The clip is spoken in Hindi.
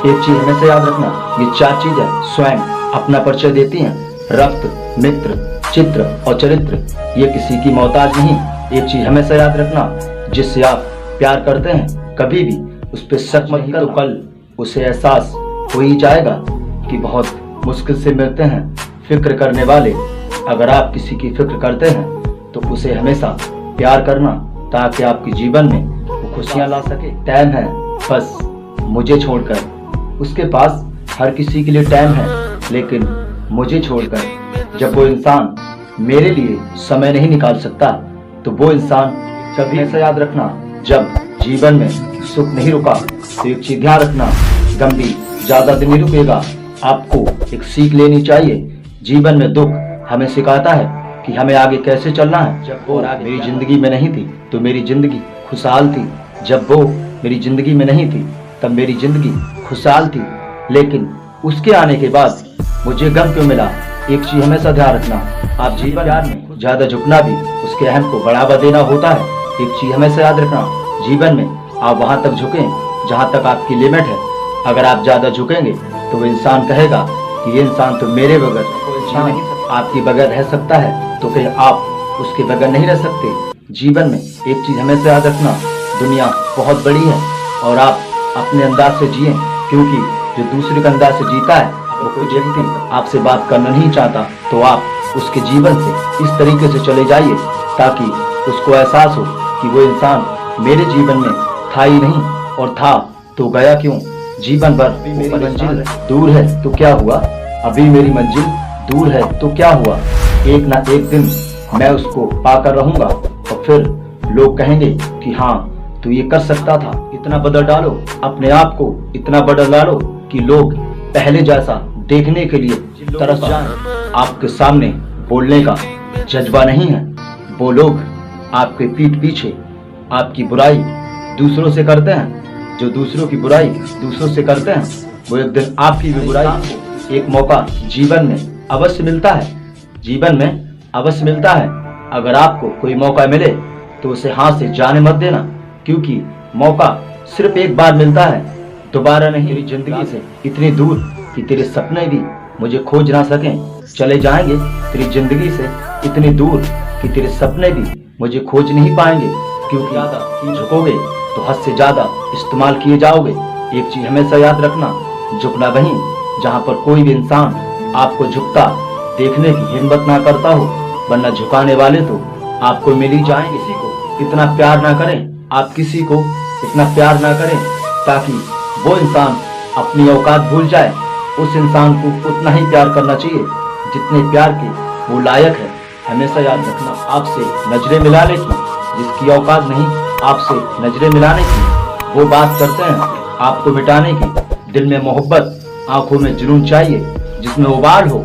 एक चीज हमेशा याद रखना, ये 4 चीजें स्वयं अपना परिचय देती हैं। रक्त, मित्र, चित्र और चरित्र। ये किसी की मोहताज नहीं। एक चीज हमेशा याद रखना, जिससे आप प्यार करते हैं कभी भी उस पर शक मत करना। तो कल उसे एहसास हो ही जाएगा कि बहुत मुश्किल से मिलते हैं फिक्र करने वाले। अगर आप किसी की फिक्र करते हैं तो उसे हमेशा प्यार करना, ताकि आपके जीवन में वो खुशियां ला सके। टाइम है बस मुझे छोड़कर। उसके पास हर किसी के लिए टाइम है, लेकिन मुझे छोड़कर। जब वो इंसान मेरे लिए समय नहीं निकाल सकता, तो वो इंसान कभी ऐसा याद रखना, जब जीवन में सुख नहीं रुका तो एक चीज ध्यान रखना, गम भी ज्यादा दिन नहीं रुकेगा। आपको एक सीख लेनी चाहिए। जीवन में दुख हमें सिखाता है कि हमें आगे कैसे चलना है। जब वो मेरी जिंदगी में नहीं थी तो मेरी जिंदगी खुशहाल थी। जब वो मेरी जिंदगी में नहीं थी तब मेरी जिंदगी खुशहाल थी। लेकिन उसके आने के बाद मुझे गम क्यों मिला? एक चीज हमेशा ध्यान रखना, आप जीवन में ज्यादा झुकना भी उसके अहम को बढ़ावा देना होता है। एक चीज हमेशा याद रखना, जीवन में आप वहां तक झुकें जहां तक आपकी लिमिट है। अगर आप ज्यादा झुकेंगे तो वो इंसान कहेगा कि ये इंसान तो मेरे बगैर आपके बगैर रह सकता है, तो फिर आप उसके बगैर नहीं रह सकते। जीवन में एक चीज हमेशा याद रखना, दुनिया बहुत बड़ी है और आप अपने अंदाज से जिए, क्योंकि जो दूसरे के अंदाज से जीता है वो कोई व्यक्ति आपसे बात करना नहीं चाहता, तो आप उसके जीवन से इस तरीके से चले जाइए ताकि उसको एहसास हो कि वो इंसान मेरे जीवन में था ही नहीं, और था तो गया क्यों। जीवन भर मेरी मंजिल दूर है तो क्या हुआ, अभी मेरी मंजिल दूर है तो क्या हुआ। एक ना एक दिन मैं उसको पाकर रहूंगा और फिर लोग कहेंगे कि हाँ तू ये कर सकता था। इतना बदल डालो अपने आप को, इतना बदल डालो कि लोग पहले जैसा देखने के लिए तरस जाएं। आपके सामने बोलने का जज्बा नहीं है। वो लोग आपके पीठ पीछे आपकी बुराई दूसरों से करते हैं। जो दूसरों की बुराई दूसरों से करते हैं, वो एक दिन आपकी भी बुराई। एक मौका जीवन में अवश्य मिलता है, जीवन में अवश्य मिलता है। अगर आपको कोई मौका मिले तो उसे हाथ से जाने मत देना, क्योंकि मौका सिर्फ एक बार मिलता है, दोबारा नहीं। तेरी जिंदगी से इतनी दूर कि तेरे सपने भी मुझे खोज ना सकें, चले जाएंगे। तेरी जिंदगी से इतनी दूर कि तेरे सपने भी मुझे खोज नहीं पाएंगे, क्योंकि ज्यादा झुकोगे तो हद से ज्यादा इस्तेमाल किए जाओगे। एक चीज हमेशा याद रखना, झुकना वहीं जहां पर कोई भी इंसान आपको झुकता देखने की हिम्मत ना करता हो, वरना झुकाने वाले तो आपको मिल ही जाएंगे। किसी को इतना प्यार ना करें, आप किसी को इतना प्यार ना करें ताकि वो इंसान अपनी औकात भूल जाए। उस इंसान को उतना ही प्यार करना चाहिए जितने प्यार के वो लायक है। हमेशा याद रखना, आपसे नजरें मिलाने की जिसकी औकात नहीं आपसे नजरें मिलाने की, वो बात करते हैं आपको मिटाने की। दिल में मोहब्बत, आंखों में जुनून चाहिए जिसमें उबाल हो।